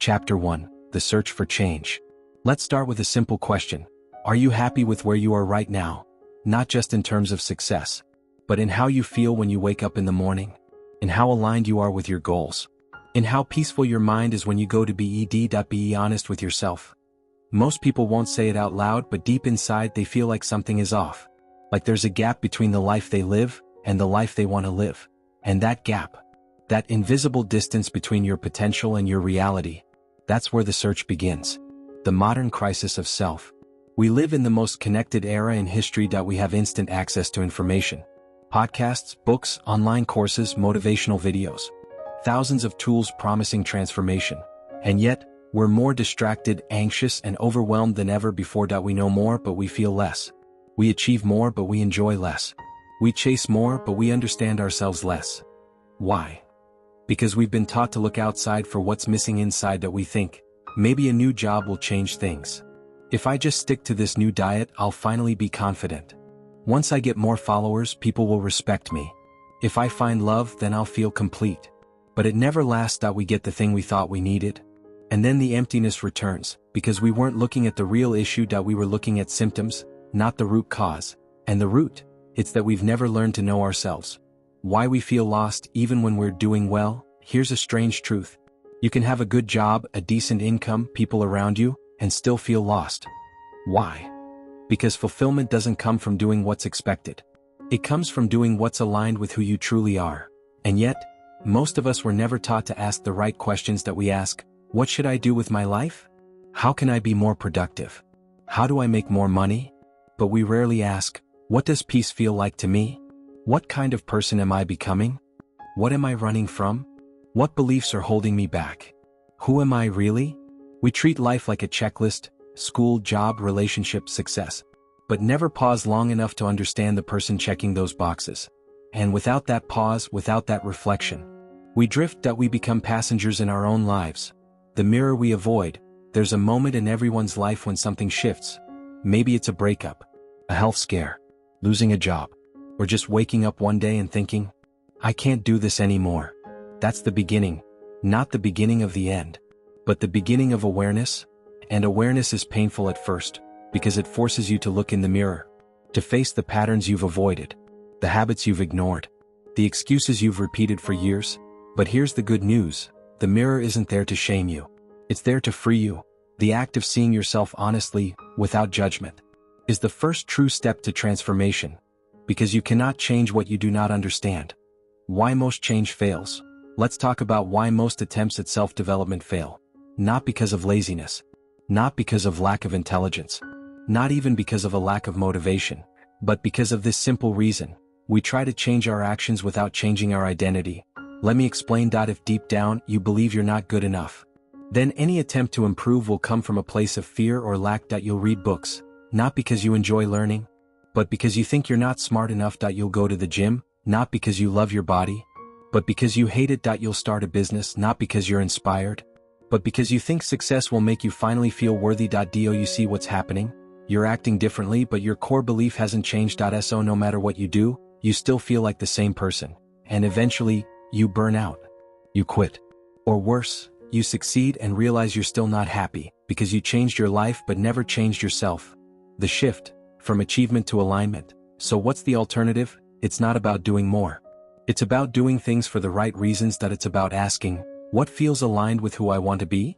Chapter 1, The Search for Change. Let's start with a simple question. Are you happy with where you are right now? Not just in terms of success, but in how you feel when you wake up in the morning, in how aligned you are with your goals, in how peaceful your mind is when you go to bed. Be honest with yourself. Most people won't say it out loud, but deep inside they feel like something is off. Like there's a gap between the life they live and the life they want to live. And that gap, that invisible distance between your potential and your reality, that's where the search begins. The modern crisis of self. We live in the most connected era in history. We have instant access to information. Podcasts, books, online courses, motivational videos. Thousands of tools promising transformation. And yet, we're more distracted, anxious, and overwhelmed than ever before. We know more, but we feel less. We achieve more, but we enjoy less. We chase more, but we understand ourselves less. Why? Because we've been taught to look outside for what's missing inside. We think, maybe a new job will change things. If I just stick to this new diet, I'll finally be confident. Once I get more followers, people will respect me. If I find love, then I'll feel complete. But it never lasts. We get the thing we thought we needed. And then the emptiness returns, because we weren't looking at the real issue. We were looking at symptoms, not the root cause. And the root, it's that we've never learned to know ourselves. Why we feel lost even when we're doing well? Here's a strange truth. You can have a good job, a decent income, people around you, and still feel lost. Why? Because fulfillment doesn't come from doing what's expected. It comes from doing what's aligned with who you truly are. And yet, most of us were never taught to ask the right questions. We ask, what should I do with my life? How can I be more productive? How do I make more money? But we rarely ask, what does peace feel like to me? What kind of person am I becoming? What am I running from? What beliefs are holding me back? Who am I really? We treat life like a checklist: school, job, relationship, success. But never pause long enough to understand the person checking those boxes. And without that pause, without that reflection, we drift. We become passengers in our own lives. The mirror we avoid. There's a moment in everyone's life when something shifts. Maybe it's a breakup, a health scare, losing a job, or just waking up one day and thinking, I can't do this anymore. That's the beginning, not the beginning of the end, but the beginning of awareness. And awareness is painful at first, because it forces you to look in the mirror, to face the patterns you've avoided, the habits you've ignored, the excuses you've repeated for years. But here's the good news. The mirror isn't there to shame you. It's there to free you. The act of seeing yourself honestly, without judgment, is the first true step to transformation. Because you cannot change what you do not understand. Why most change fails. Let's talk about why most attempts at self-development fail. Not because of laziness. Not because of lack of intelligence. Not even because of a lack of motivation. But because of this simple reason. We try to change our actions without changing our identity. Let me explain. If deep down you believe you're not good enough, then any attempt to improve will come from a place of fear or lack. You'll read books, not because you enjoy learning, but because you think you're not smart enough. You'll go to the gym, not because you love your body, but because you hate it. You'll start a business, not because you're inspired, but because you think success will make you finally feel worthy. Do you see what's happening? You're acting differently, but your core belief hasn't changed. So no matter what you do, you still feel like the same person. And eventually, you burn out. You quit. Or worse, you succeed and realize you're still not happy, because you changed your life but never changed yourself. The shift, from achievement to alignment. So what's the alternative? It's not about doing more. It's about doing things for the right reasons. It's about asking, what feels aligned with who I want to be?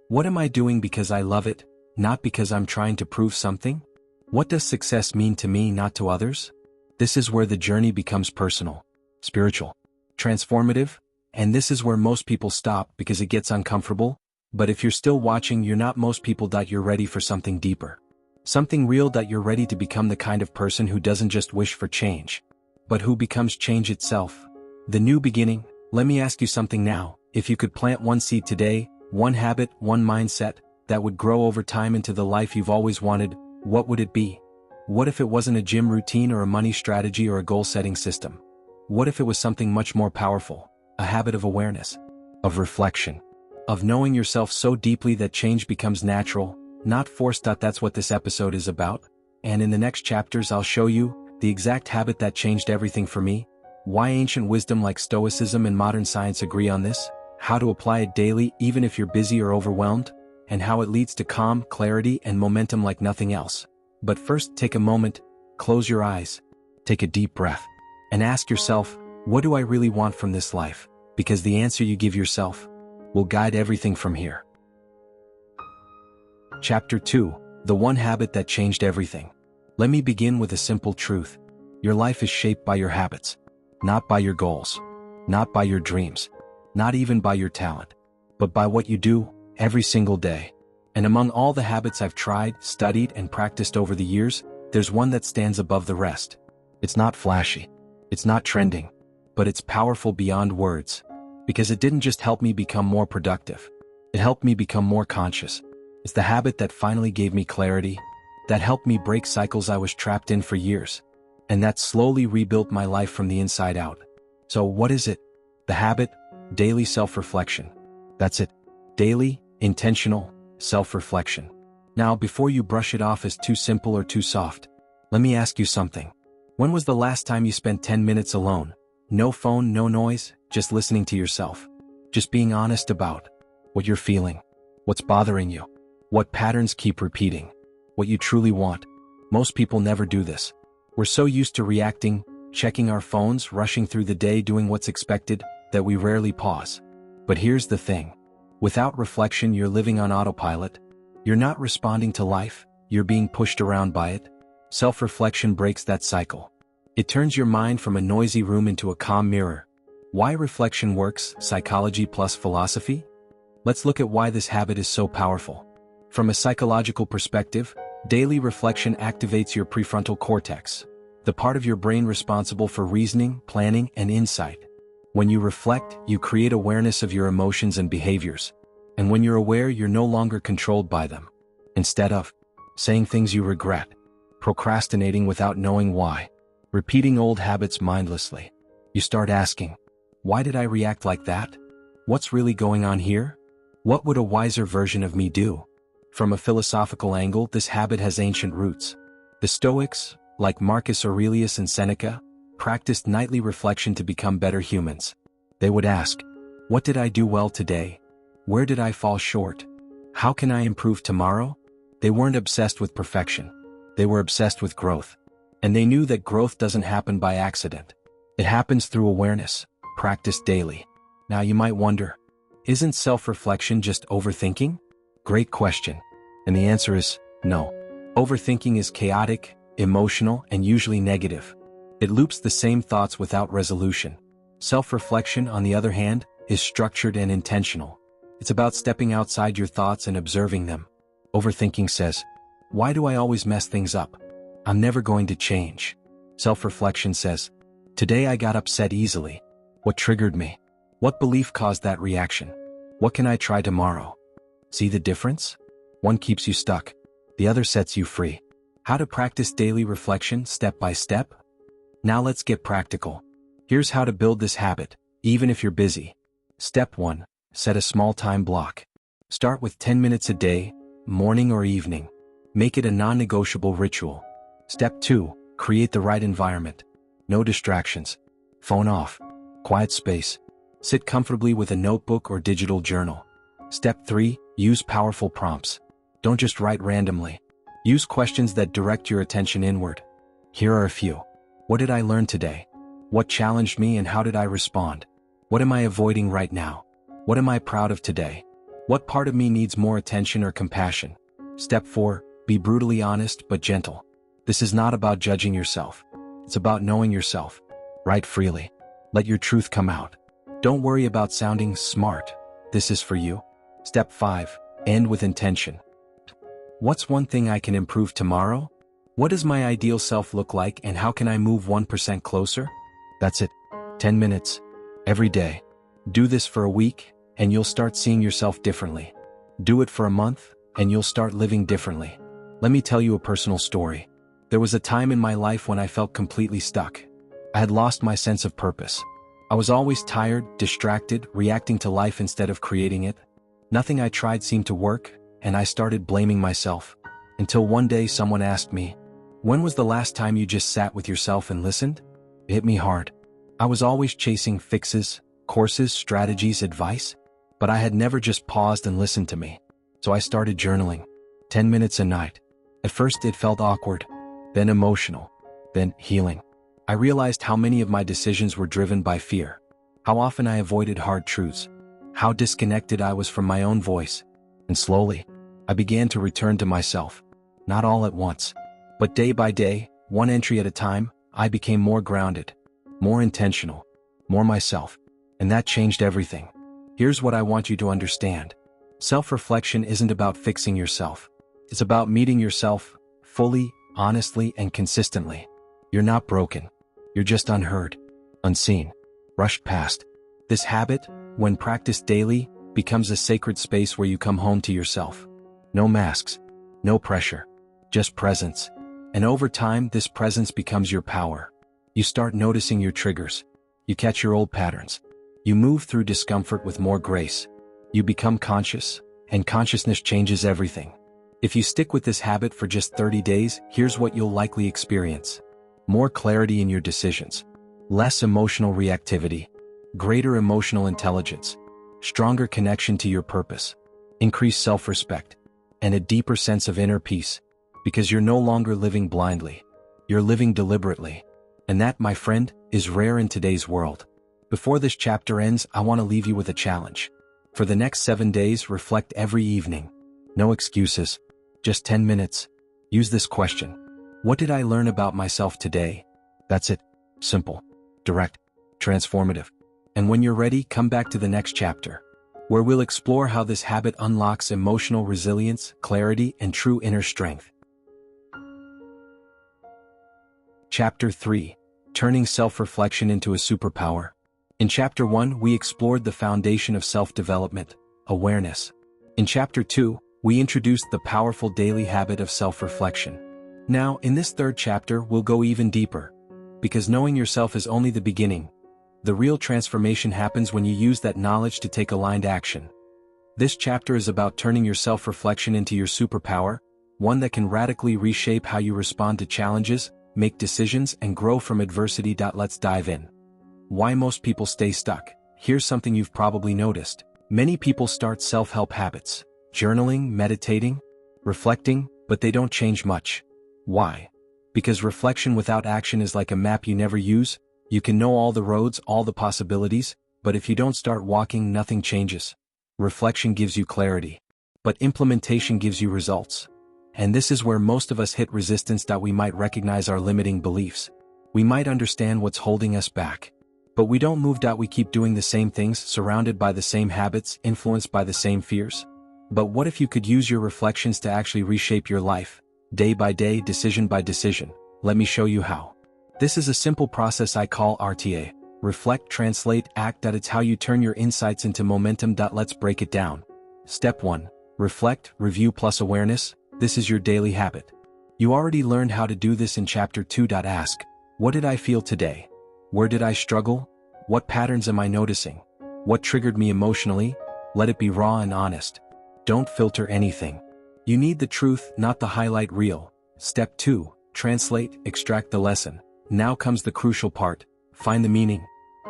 What am I doing because I love it, not because I'm trying to prove something? What does success mean to me, not to others? This is where the journey becomes personal, spiritual, transformative, and this is where most people stop because it gets uncomfortable. But if you're still watching, you're not most people. You're ready for something deeper. Something real. You're ready to become the kind of person who doesn't just wish for change, but who becomes change itself. The new beginning. Let me ask you something now. If you could plant one seed today, one habit, one mindset, that would grow over time into the life you've always wanted, what would it be? What if it wasn't a gym routine or a money strategy or a goal-setting system? What if it was something much more powerful? A habit of awareness, of reflection, of knowing yourself so deeply that change becomes natural, not forced. That's what this episode is about. And in the next chapters I'll show you the exact habit that changed everything for me, why ancient wisdom like stoicism and modern science agree on this, how to apply it daily even if you're busy or overwhelmed, and how it leads to calm, clarity, and momentum like nothing else. But first, take a moment, close your eyes, take a deep breath, and ask yourself, what do I really want from this life? Because the answer you give yourself will guide everything from here. Chapter 2: The One Habit That Changed Everything. Let me begin with a simple truth. Your life is shaped by your habits, not by your goals, not by your dreams, not even by your talent, but by what you do every single day. And among all the habits I've tried, studied, and practiced over the years, there's one that stands above the rest. It's not flashy, it's not trending, but it's powerful beyond words. Because it didn't just help me become more productive, it helped me become more conscious. It's the habit that finally gave me clarity, that helped me break cycles I was trapped in for years, and that slowly rebuilt my life from the inside out. So what is it? The habit: daily self-reflection. That's it. Daily, intentional self-reflection. Now, before you brush it off as too simple or too soft, let me ask you something. When was the last time you spent 10 minutes alone? No phone, no noise, just listening to yourself. Just being honest about what you're feeling, what's bothering you, what patterns keep repeating, what you truly want. Most people never do this. We're so used to reacting, checking our phones, rushing through the day, doing what's expected, that we rarely pause. But here's the thing. Without reflection, you're living on autopilot. You're not responding to life, you're being pushed around by it. Self-reflection breaks that cycle. It turns your mind from a noisy room into a calm mirror. Why reflection works: psychology plus philosophy? Let's look at why this habit is so powerful. From a psychological perspective, daily reflection activates your prefrontal cortex, the part of your brain responsible for reasoning, planning, and insight. When you reflect, you create awareness of your emotions and behaviors. And when you're aware, you're no longer controlled by them. Instead of saying things you regret, procrastinating without knowing why, repeating old habits mindlessly, you start asking, why did I react like that? What's really going on here? What would a wiser version of me do? From a philosophical angle, this habit has ancient roots. The Stoics, like Marcus Aurelius and Seneca, practiced nightly reflection to become better humans. They would ask, what did I do well today? Where did I fall short? How can I improve tomorrow? They weren't obsessed with perfection. They were obsessed with growth. And they knew that growth doesn't happen by accident. It happens through awareness, practiced daily. Now you might wonder, isn't self-reflection just overthinking? Great question. And the answer is no. Overthinking is chaotic, emotional, and usually negative. It loops the same thoughts without resolution. Self-reflection, on the other hand, is structured and intentional. It's about stepping outside your thoughts and observing them. Overthinking says, why do I always mess things up? I'm never going to change. Self-reflection says, today I got upset easily. What triggered me? What belief caused that reaction? What can I try tomorrow? See the difference? One keeps you stuck. The other sets you free. How to practice daily reflection step by step? Now let's get practical. Here's how to build this habit, even if you're busy. Step 1. Set a small time block. Start with 10 minutes a day, morning or evening. Make it a non-negotiable ritual. Step 2. Create the right environment. No distractions. Phone off. Quiet space. Sit comfortably with a notebook or digital journal. Step 3. Use powerful prompts. Don't just write randomly. Use questions that direct your attention inward. Here are a few. What did I learn today? What challenged me and how did I respond? What am I avoiding right now? What am I proud of today? What part of me needs more attention or compassion? Step 4. Be brutally honest but gentle. This is not about judging yourself. It's about knowing yourself. Write freely. Let your truth come out. Don't worry about sounding smart. This is for you. Step 5. End with intention. What's one thing I can improve tomorrow? What does my ideal self look like and how can I move 1% closer? That's it. 10 minutes. Every day. Do this for a week and you'll start seeing yourself differently. Do it for a month and you'll start living differently. Let me tell you a personal story. There was a time in my life when I felt completely stuck. I had lost my sense of purpose. I was always tired, distracted, reacting to life instead of creating it. Nothing I tried seemed to work, and I started blaming myself. Until one day someone asked me, when was the last time you just sat with yourself and listened? It hit me hard. I was always chasing fixes, courses, strategies, advice. But I had never just paused and listened to me. So I started journaling. 10 minutes a night. At first it felt awkward, then emotional, then healing. I realized how many of my decisions were driven by fear, how often I avoided hard truths, how disconnected I was from my own voice. And slowly, I began to return to myself. Not all at once, but day by day, one entry at a time, I became more grounded, more intentional, more myself. And that changed everything. Here's what I want you to understand. Self-reflection isn't about fixing yourself. It's about meeting yourself fully, honestly, and consistently. You're not broken. You're just unheard, unseen, rushed past. This habit, when practiced daily, becomes a sacred space where you come home to yourself. No masks, no pressure, just presence. And over time, this presence becomes your power. You start noticing your triggers. You catch your old patterns. You move through discomfort with more grace. You become conscious, and consciousness changes everything. If you stick with this habit for just 30 days, here's what you'll likely experience. More clarity in your decisions, less emotional reactivity, greater emotional intelligence, stronger connection to your purpose, increased self-respect, and a deeper sense of inner peace, because you're no longer living blindly. You're living deliberately. And that, my friend, is rare in today's world. Before this chapter ends, I want to leave you with a challenge. For the next 7 days, reflect every evening. No excuses, just 10 minutes. Use this question. What did I learn about myself today? That's it. Simple, direct, transformative. And when you're ready, come back to the next chapter, where we'll explore how this habit unlocks emotional resilience, clarity, and true inner strength. Chapter 3. Turning self-reflection into a superpower. In Chapter 1, we explored the foundation of self-development, awareness. In Chapter 2, we introduced the powerful daily habit of self-reflection. Now, in this third chapter, we'll go even deeper. Because knowing yourself is only the beginning. The real transformation happens when you use that knowledge to take aligned action. This chapter is about turning your self-reflection into your superpower, one that can radically reshape how you respond to challenges, make decisions, and grow from adversity. Let's dive in. Why most people stay stuck. Here's something you've probably noticed. Many people start self-help habits, journaling, meditating, reflecting, but they don't change much. Why? Because reflection without action is like a map you never use. You can know all the roads, all the possibilities, but if you don't start walking, nothing changes. Reflection gives you clarity, but implementation gives you results. And this is where most of us hit resistance. We might recognize our limiting beliefs. We might understand what's holding us back. But we don't move. We keep doing the same things, surrounded by the same habits, influenced by the same fears. But what if you could use your reflections to actually reshape your life, day by day, decision by decision? Let me show you how. This is a simple process I call RTA. Reflect, translate, act. It's how you turn your insights into momentum. Let's break it down. Step 1. Reflect, review plus awareness. This is your daily habit. You already learned how to do this in Chapter 2. Ask, what did I feel today? Where did I struggle? What patterns am I noticing? What triggered me emotionally? Let it be raw and honest. Don't filter anything. You need the truth, not the highlight reel. Step 2. Translate, extract the lesson. Now comes the crucial part. Find the meaning.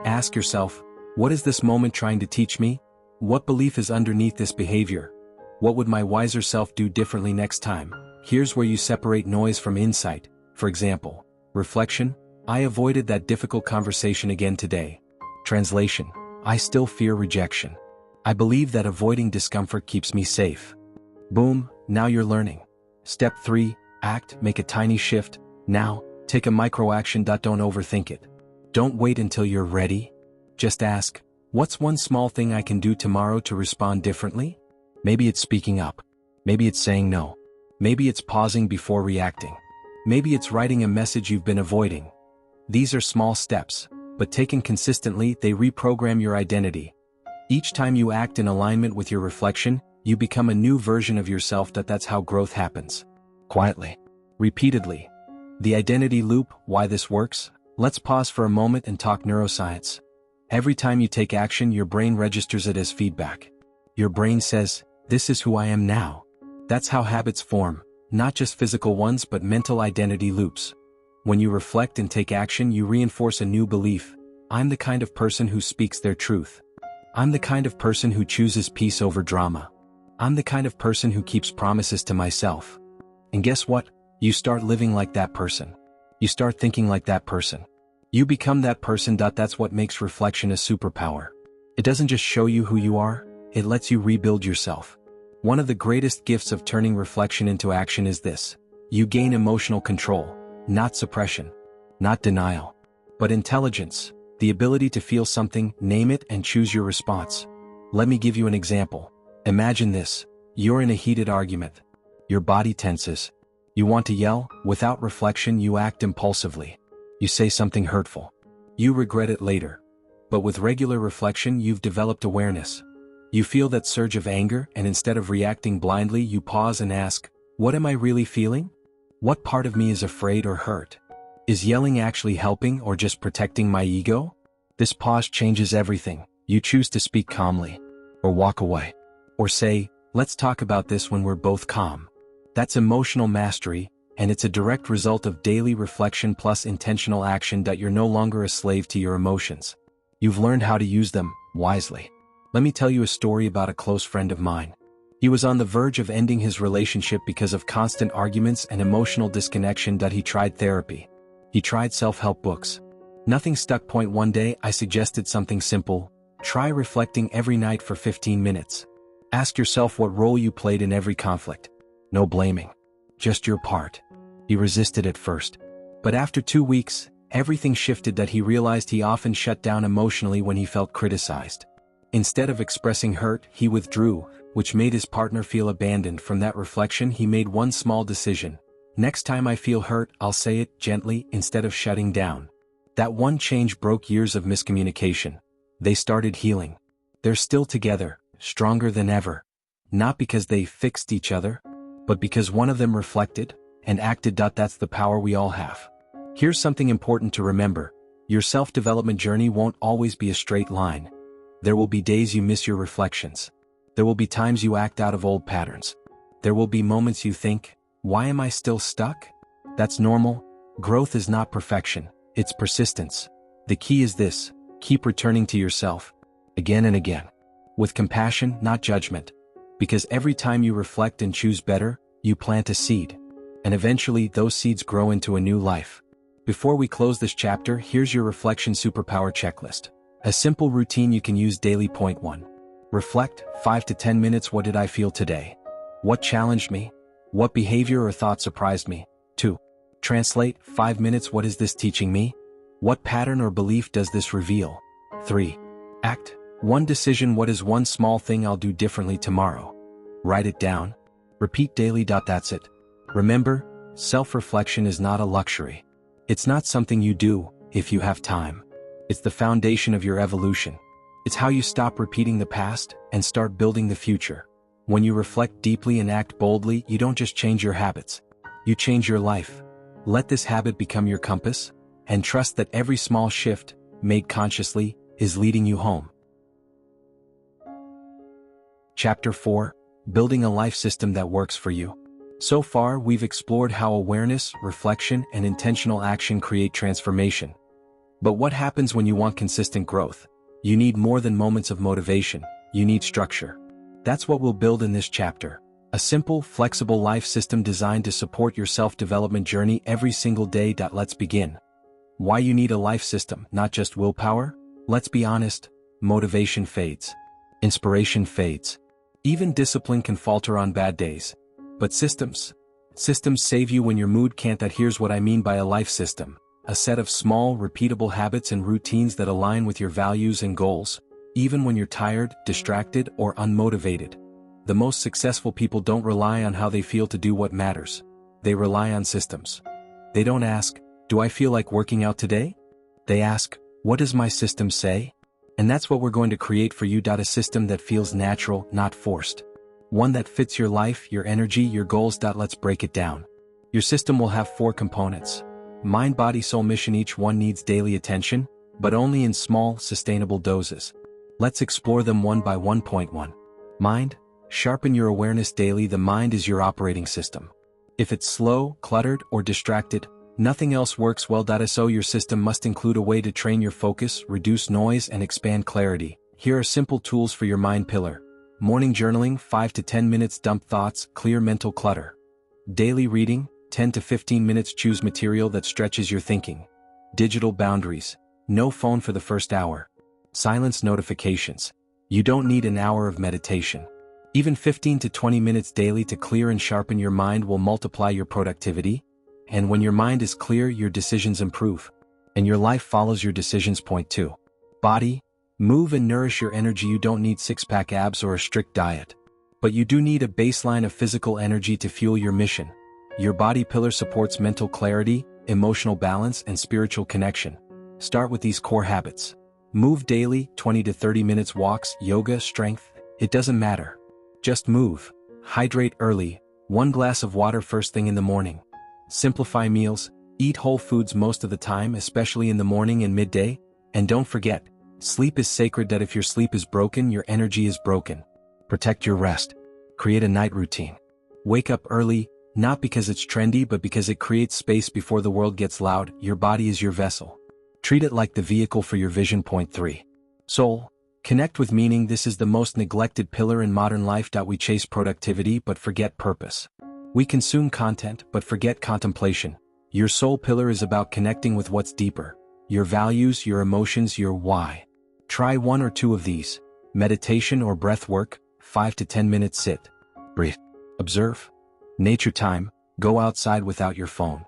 Ask yourself, what is this moment trying to teach me? What belief is underneath this behavior? What would my wiser self do differently next time? Here's where you separate noise from insight. For example, reflection. I avoided that difficult conversation again today. Translation. I still fear rejection. I believe that avoiding discomfort keeps me safe. Boom, now you're learning. Step 3. Act, make a tiny shift. Now, take a micro action. Don't overthink it. Don't wait until you're ready. Just ask, what's one small thing I can do tomorrow to respond differently? Maybe it's speaking up. Maybe it's saying no. Maybe it's pausing before reacting. Maybe it's writing a message you've been avoiding. These are small steps, but taken consistently, they reprogram your identity. Each time you act in alignment with your reflection, you become a new version of yourself. That's how growth happens. Quietly. Repeatedly. The identity loop, why this works? Let's pause for a moment and talk neuroscience. Every time you take action, your brain registers it as feedback. Your brain says, this is who I am now. That's how habits form, not just physical ones but mental identity loops. When you reflect and take action, you reinforce a new belief. I'm the kind of person who speaks their truth. I'm the kind of person who chooses peace over drama. I'm the kind of person who keeps promises to myself. And guess what? You start living like that person. You start thinking like that person. You become that person. That's what makes reflection a superpower. It doesn't just show you who you are, it lets you rebuild yourself. One of the greatest gifts of turning reflection into action is this. You gain emotional control, not suppression, not denial, but intelligence, the ability to feel something, name it, and choose your response. Let me give you an example. Imagine this. You're in a heated argument. Your body tenses. You want to yell. Without reflection, you act impulsively. You say something hurtful. You regret it later. But with regular reflection, you've developed awareness. You feel that surge of anger, and instead of reacting blindly, you pause and ask, what am I really feeling? What part of me is afraid or hurt? Is yelling actually helping or just protecting my ego? This pause changes everything. You choose to speak calmly, or walk away, or say, let's talk about this when we're both calm. That's emotional mastery, and it's a direct result of daily reflection plus intentional action. You're no longer a slave to your emotions. You've learned how to use them wisely. Let me tell you a story about a close friend of mine. He was on the verge of ending his relationship because of constant arguments and emotional disconnection. He tried therapy. He tried self-help books. Nothing stuck. One day, I suggested something simple. Try reflecting every night for 15 minutes. Ask yourself what role you played in every conflict. No blaming. Just your part. He resisted at first. But after 2 weeks, everything shifted. He realized he often shut down emotionally when he felt criticized. Instead of expressing hurt, he withdrew, which made his partner feel abandoned. From that reflection, he made one small decision. Next time I feel hurt, I'll say it gently instead of shutting down. That one change broke years of miscommunication. They started healing. They're still together, stronger than ever. Not because they fixed each other, but because one of them reflected and acted. That's the power we all have. Here's something important to remember. Your self-development journey won't always be a straight line. There will be days you miss your reflections. There will be times you act out of old patterns. There will be moments you think, why am I still stuck? That's normal. Growth is not perfection, it's persistence. The key is this: keep returning to yourself, again and again, with compassion, not judgment. Because every time you reflect and choose better, you plant a seed. And eventually, those seeds grow into a new life. Before we close this chapter, here's your reflection superpower checklist. A simple routine you can use daily. Point 1. Reflect, 5 to 10 minutes. What did I feel today? What challenged me? What behavior or thought surprised me? 2. Translate, 5 minutes. What is this teaching me? What pattern or belief does this reveal? 3. Act, 1 decision. What is one small thing I'll do differently tomorrow? Write it down. Repeat daily. That's it. Remember, self-reflection is not a luxury. It's not something you do if you have time. It's the foundation of your evolution. It's how you stop repeating the past and start building the future. When you reflect deeply and act boldly, you don't just change your habits. You change your life. Let this habit become your compass, and trust that every small shift, made consciously, is leading you home. Chapter 4. Building a life system that works for you. So far, we've explored how awareness, reflection, and intentional action create transformation. But what happens when you want consistent growth? You need more than moments of motivation, you need structure. That's what we'll build in this chapter. A simple, flexible life system designed to support your self-development journey every single day. Let's begin. Why you need a life system, not just willpower? Let's be honest, motivation fades. Inspiration fades. Even discipline can falter on bad days. But systems save you when your mood can't. Here's what I mean by a life system. A set of small, repeatable habits and routines that align with your values and goals, even when you're tired, distracted, or unmotivated. The most successful people don't rely on how they feel to do what matters. They rely on systems. They don't ask, do I feel like working out today? They ask, what does my system say? And that's what we're going to create for you. A system that feels natural, not forced. One that fits your life, your energy, your goals. Let's break it down. Your system will have 4 components. Mind, body, soul, mission. Each one needs daily attention, but only in small, sustainable doses. Let's explore them one by one. Point 1. Mind. Sharpen your awareness daily. The mind is your operating system. If it's slow, cluttered, or distracted, nothing else works well. So your system must include a way to train your focus, reduce noise, and expand clarity. Here are simple tools for your mind pillar. Morning journaling, 5 to 10 minutes, dump thoughts, clear mental clutter. Daily reading, 10 to 15 minutes, choose material that stretches your thinking. Digital boundaries, no phone for the first hour. Silence notifications. You don't need an hour of meditation. Even 15 to 20 minutes daily to clear and sharpen your mind will multiply your productivity. And when your mind is clear, your decisions improve. And your life follows your decisions. Point 2. Body. Move and nourish your energy. You don't need six-pack abs or a strict diet. But you do need a baseline of physical energy to fuel your mission. Your body pillar supports mental clarity, emotional balance, and spiritual connection. Start with these core habits. Move daily, 20 to 30 minutes walks, yoga, strength. It doesn't matter. Just move. Hydrate early, 1 glass of water first thing in the morning. Simplify meals, eat whole foods most of the time, especially in the morning and midday. And don't forget, sleep is sacred. That if your sleep is broken, your energy is broken. Protect your rest. Create a night routine. Wake up early, not because it's trendy but because it creates space before the world gets loud. Your body is your vessel. Treat it like the vehicle for your vision. Point 3. Soul. Connect with meaning. This is the most neglected pillar in modern life. We chase productivity but forget purpose. We consume content but forget contemplation. Your soul pillar is about connecting with what's deeper. Your values, your emotions, your why. Try 1 or 2 of these. Meditation or breath work, 5 to 10 minutes sit. Breathe. Observe. Nature time, go outside without your phone.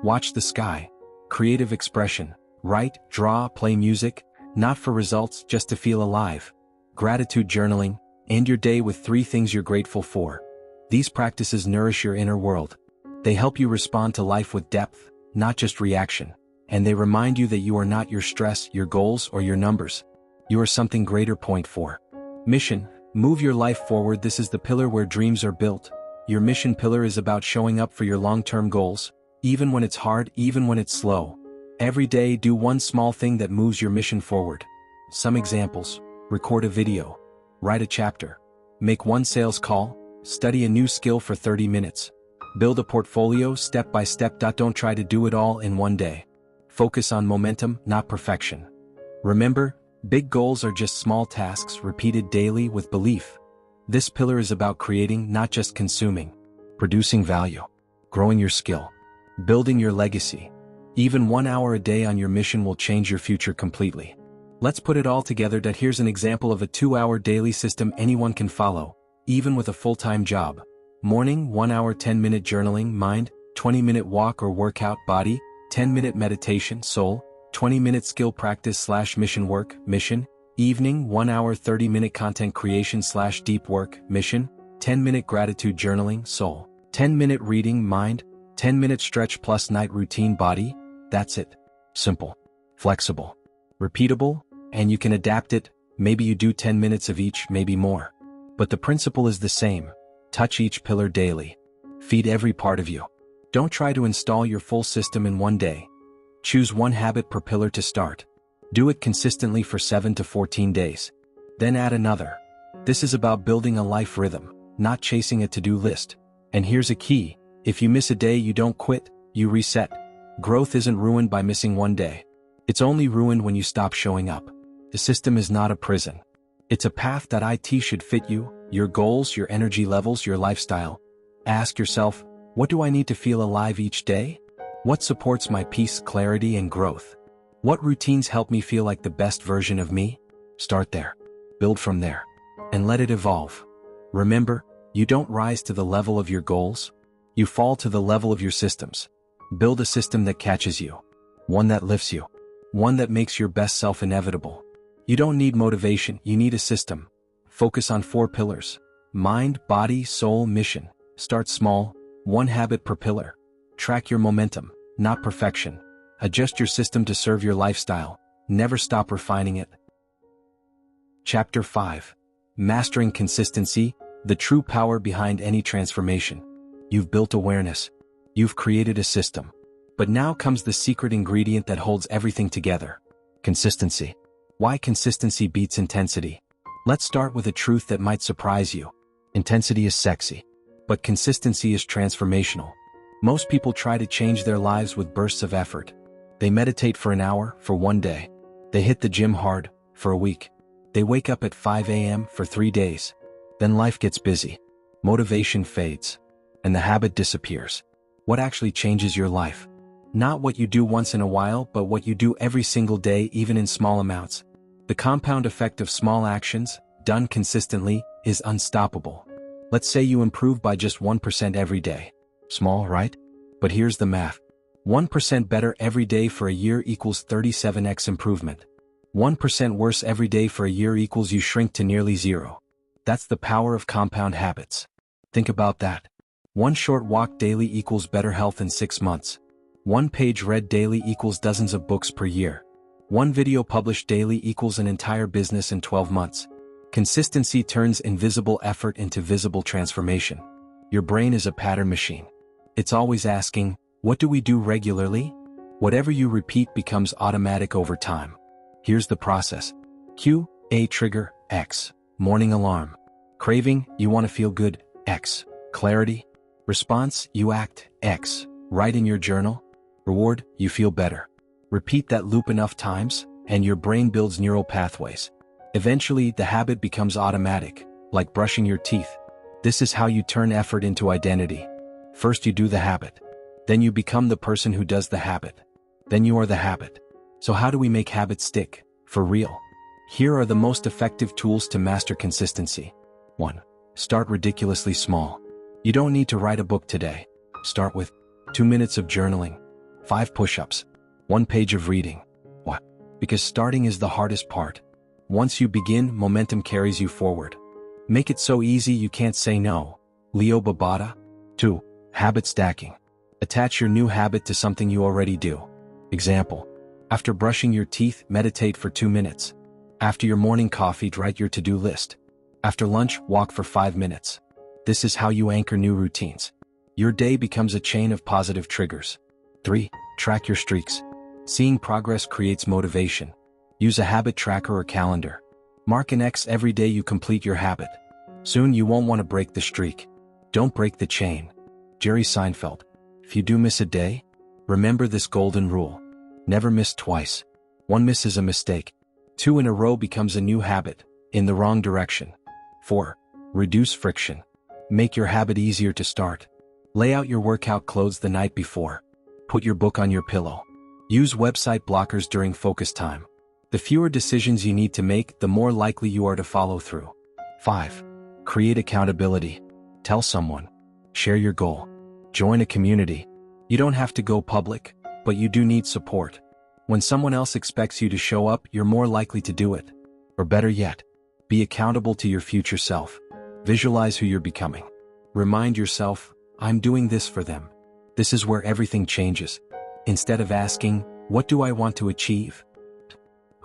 Watch the sky. Creative expression. Write, draw, play music, not for results, just to feel alive. Gratitude journaling, end your day with 3 things you're grateful for. These practices nourish your inner world. They help you respond to life with depth, not just reaction. And they remind you that you are not your stress, your goals, or your numbers. You are something greater. Point 4. Mission, move your life forward. This is the pillar where dreams are built. Your mission pillar is about showing up for your long-term goals, even when it's hard, even when it's slow. Every day do 1 small thing that moves your mission forward. Some examples: record a video, write a chapter, make 1 sales call, study a new skill for 30 minutes, build a portfolio step by step. Don't try to do it all in one day. Focus on momentum, not perfection. Remember, big goals are just small tasks repeated daily with belief. This pillar is about creating, not just consuming. Producing value, growing your skill, building your legacy. Even 1 hour a day on your mission will change your future completely. Let's put it all together. Here's an example of a 2-hour daily system anyone can follow, even with a full-time job. Morning, 1 hour 10-minute journaling, mind, 20-minute walk or workout, body, 10-minute meditation, soul, 20-minute skill practice / mission work, mission. Evening, 1 hour 30-minute content creation / deep work, mission. 10-minute gratitude journaling, soul. 10-minute reading, mind. 10-minute stretch plus night routine, body. That's it. Simple, flexible, repeatable, and you can adapt it. Maybe you do 10 minutes of each, maybe more. But the principle is the same. Touch each pillar daily. Feed every part of you. Don't try to install your full system in one day. Choose 1 habit per pillar to start. Do it consistently for 7 to 14 days. Then add another. This is about building a life rhythm, not chasing a to-do list. And here's a key: if you miss a day, you don't quit, you reset. Growth isn't ruined by missing 1 day. It's only ruined when you stop showing up. The system is not a prison. It's a path that IT should fit you, your goals, your energy levels, your lifestyle. Ask yourself, what do I need to feel alive each day? What supports my peace, clarity, and growth? What routines help me feel like the best version of me? Start there. Build from there. And let it evolve. Remember, you don't rise to the level of your goals. You fall to the level of your systems. Build a system that catches you. One that lifts you. One that makes your best self inevitable. You don't need motivation, you need a system. Focus on 4 pillars: mind, body, soul, mission. Start small, 1 habit per pillar. Track your momentum, not perfection. Adjust your system to serve your lifestyle. Never stop refining it. Chapter 5. Mastering consistency, the true power behind any transformation. You've built awareness. You've created a system. But now comes the secret ingredient that holds everything together. Consistency. Why consistency beats intensity? Let's start with a truth that might surprise you. Intensity is sexy, but consistency is transformational. Most people try to change their lives with bursts of effort. They meditate for an hour, for 1 day. They hit the gym hard, for a week. They wake up at 5 a.m. for 3 days. Then life gets busy. Motivation fades. And the habit disappears. What actually changes your life? Not what you do once in a while, but what you do every single day, even in small amounts. The compound effect of small actions, done consistently, is unstoppable. Let's say you improve by just 1% every day. Small, right? But here's the math. 1% better every day for a year equals 37x improvement. 1% worse every day for a year equals you shrink to nearly zero. That's the power of compound habits. Think about that. One short walk daily equals better health in 6 months. One page read daily equals dozens of books per year. One video published daily equals an entire business in 12 months. Consistency turns invisible effort into visible transformation. Your brain is a pattern machine. It's always asking, what do we do regularly? Whatever you repeat becomes automatic over time. Here's the process. Q, A trigger, X. Morning alarm. Craving, you want to feel good, X. Clarity. Response, you act, X. Write in your journal. Reward, you feel better. Repeat that loop enough times, and your brain builds neural pathways. Eventually, the habit becomes automatic, like brushing your teeth. This is how you turn effort into identity. First you do the habit. Then you become the person who does the habit. Then you are the habit. So how do we make habits stick, for real? Here are the most effective tools to master consistency. 1. Start ridiculously small. You don't need to write a book today. Start with 2 minutes of journaling, 5 push-ups, 1 page of reading. Why? Because starting is the hardest part. Once you begin, momentum carries you forward. Make it so easy you can't say no. Leo Babauta. 2. Habit stacking. Attach your new habit to something you already do. Example. After brushing your teeth, meditate for 2 minutes. After your morning coffee, write your to-do list. After lunch, walk for 5 minutes. This is how you anchor new routines. Your day becomes a chain of positive triggers. 3. Track your streaks. Seeing progress creates motivation. Use a habit tracker or calendar. Mark an X every day you complete your habit. Soon you won't want to break the streak. Don't break the chain. Jerry Seinfeld. If you do miss a day, remember this golden rule. Never miss twice. 1 miss is a mistake. 2 in a row becomes a new habit, in the wrong direction. 4. Reduce friction. Make your habit easier to start. Lay out your workout clothes the night before. Put your book on your pillow. Use website blockers during focus time. The fewer decisions you need to make, the more likely you are to follow through. 5. Create accountability. Tell someone. Share your goal. Join a community. You don't have to go public, but you do need support. When someone else expects you to show up, you're more likely to do it. Or better yet, be accountable to your future self. Visualize who you're becoming. Remind yourself, I'm doing this for them. This is where everything changes. Instead of asking, what do I want to achieve?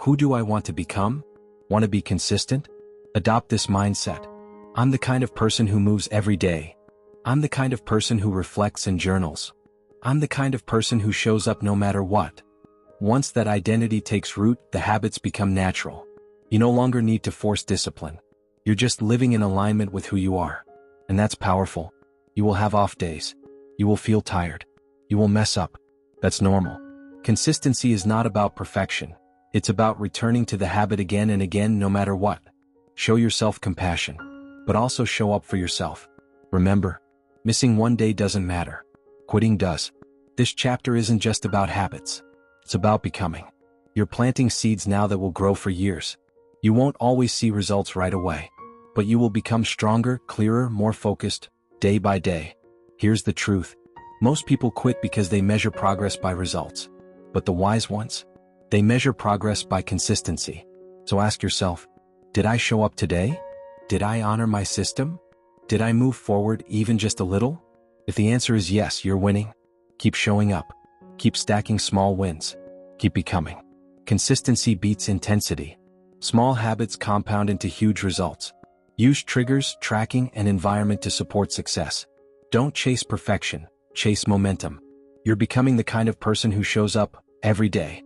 Who do I want to become? Want to be consistent? Adopt this mindset. I'm the kind of person who moves every day. I'm the kind of person who reflects and journals. I'm the kind of person who shows up no matter what. Once that identity takes root, the habits become natural. You no longer need to force discipline. You're just living in alignment with who you are. And that's powerful. You will have off days. You will feel tired. You will mess up. That's normal. Consistency is not about perfection. It's about returning to the habit again and again no matter what. Show yourself compassion, but also show up for yourself. Remember, missing one day doesn't matter. Quitting does. This chapter isn't just about habits. It's about becoming. You're planting seeds now that will grow for years. You won't always see results right away, but you will become stronger, clearer, more focused, day by day. Here's the truth. Most people quit because they measure progress by results. But the wise ones? They measure progress by consistency. So ask yourself, did I show up today? Did I honor my system? Did I move forward even just a little? If the answer is yes, you're winning. Keep showing up. Keep stacking small wins. Keep becoming. Consistency beats intensity. Small habits compound into huge results. Use triggers, tracking, and environment to support success. Don't chase perfection. Chase momentum. You're becoming the kind of person who shows up every day.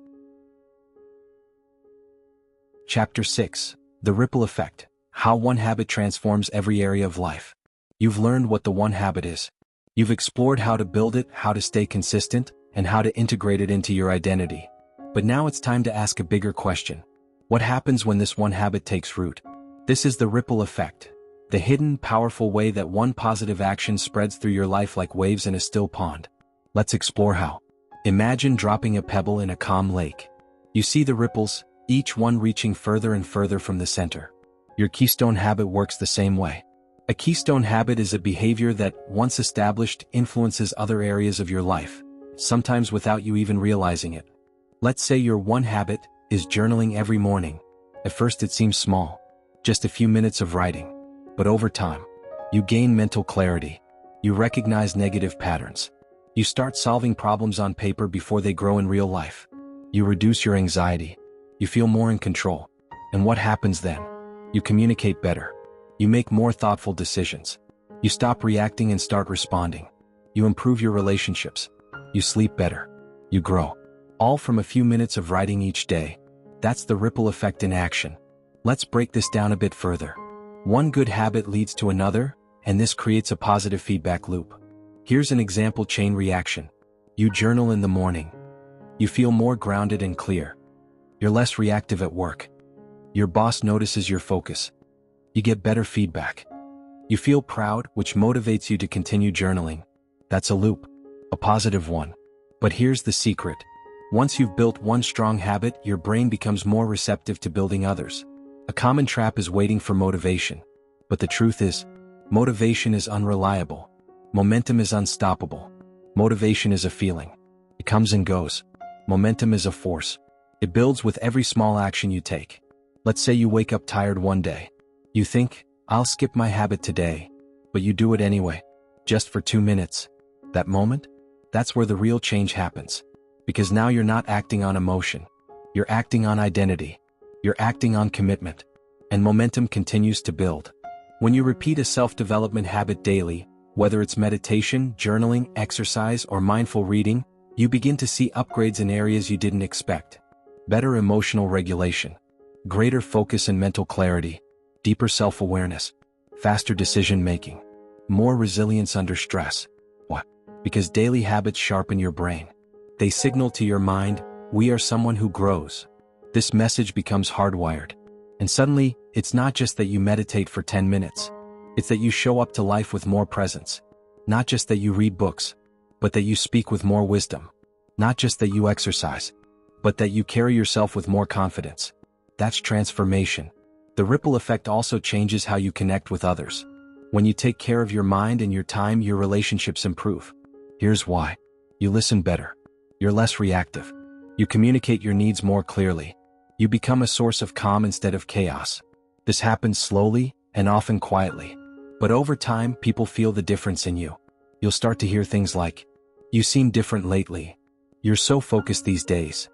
Chapter 6. The Ripple Effect. How one habit transforms every area of life. You've learned what the one habit is. You've explored how to build it, how to stay consistent, and how to integrate it into your identity. But now it's time to ask a bigger question. What happens when this one habit takes root? This is the ripple effect. The hidden, powerful way that one positive action spreads through your life like waves in a still pond. Let's explore how. Imagine dropping a pebble in a calm lake. You see the ripples, each one reaching further and further from the center. Your keystone habit works the same way. A keystone habit is a behavior that, once established, influences other areas of your life, sometimes without you even realizing it. Let's say your one habit is journaling every morning. At first it seems small, just a few minutes of writing. But over time, you gain mental clarity. You recognize negative patterns. You start solving problems on paper before they grow in real life. You reduce your anxiety. You feel more in control. And what happens then? You communicate better. You make more thoughtful decisions. You stop reacting and start responding. You improve your relationships. You sleep better. You grow. All from a few minutes of writing each day. That's the ripple effect in action. Let's break this down a bit further. One good habit leads to another, and this creates a positive feedback loop. Here's an example chain reaction. You journal in the morning. You feel more grounded and clear. You're less reactive at work. Your boss notices your focus. You get better feedback. You feel proud, which motivates you to continue journaling. That's a loop. A positive one. But here's the secret. Once you've built one strong habit, your brain becomes more receptive to building others. A common trap is waiting for motivation. But the truth is, motivation is unreliable. Momentum is unstoppable. Motivation is a feeling. It comes and goes. Momentum is a force. It builds with every small action you take. Let's say you wake up tired one day. You think, I'll skip my habit today. But you do it anyway. Just for 2 minutes. That moment? That's where the real change happens. Because now you're not acting on emotion. You're acting on identity. You're acting on commitment. And momentum continues to build. When you repeat a self-development habit daily, whether it's meditation, journaling, exercise, or mindful reading, you begin to see upgrades in areas you didn't expect. Better emotional regulation. Greater focus and mental clarity. Deeper self-awareness. Faster decision-making. More resilience under stress. What? Because daily habits sharpen your brain. They signal to your mind, we are someone who grows. This message becomes hardwired. And suddenly, it's not just that you meditate for 10 minutes. It's that you show up to life with more presence. Not just that you read books, but that you speak with more wisdom. Not just that you exercise, but that you carry yourself with more confidence. That's transformation. The ripple effect also changes how you connect with others. When you take care of your mind and your time, your relationships improve. Here's why. You listen better. You're less reactive. You communicate your needs more clearly. You become a source of calm instead of chaos. This happens slowly and often quietly. But over time, people feel the difference in you. You'll start to hear things like, you seem different lately. You're so focused these days.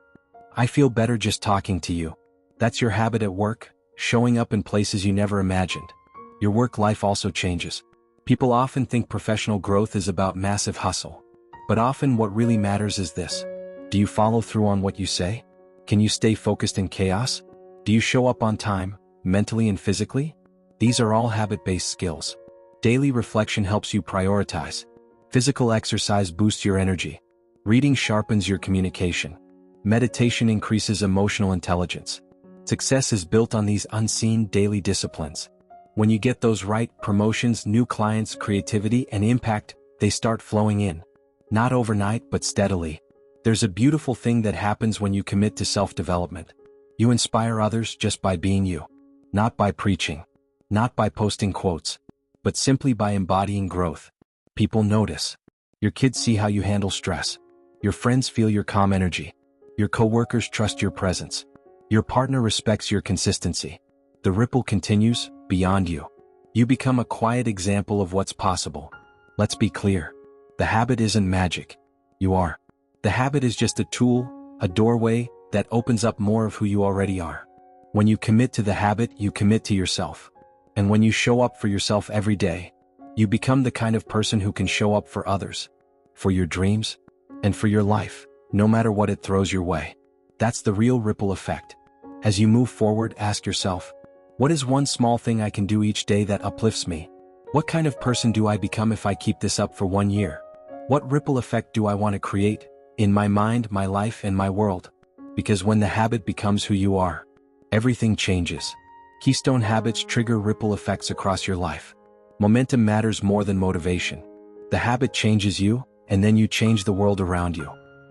I feel better just talking to you. That's your habit at work, showing up in places you never imagined. Your work life also changes. People often think professional growth is about massive hustle. But often what really matters is this. Do you follow through on what you say? Can you stay focused in chaos? Do you show up on time, mentally and physically? These are all habit-based skills. Daily reflection helps you prioritize. Physical exercise boosts your energy. Reading sharpens your communication. Meditation increases emotional intelligence. Success is built on these unseen daily disciplines. When you get those right, promotions, new clients, creativity, and impact, they start flowing in. Not overnight, but steadily. There's a beautiful thing that happens when you commit to self-development. You inspire others just by being you. Not by preaching. Not by posting quotes. But simply by embodying growth. People notice. Your kids see how you handle stress. Your friends feel your calm energy. Your coworkers trust your presence. Your partner respects your consistency. The ripple continues, beyond you. You become a quiet example of what's possible. Let's be clear. The habit isn't magic. You are. The habit is just a tool, a doorway, that opens up more of who you already are. When you commit to the habit, you commit to yourself. And when you show up for yourself every day, you become the kind of person who can show up for others, for your dreams, and for your life, no matter what it throws your way. That's the real ripple effect. As you move forward, ask yourself, what is one small thing I can do each day that uplifts me? What kind of person do I become if I keep this up for 1 year? What ripple effect do I want to create, in my mind, my life, and my world? Because when the habit becomes who you are, everything changes. Keystone habits trigger ripple effects across your life. Momentum matters more than motivation. The habit changes you, and then you change the world around you.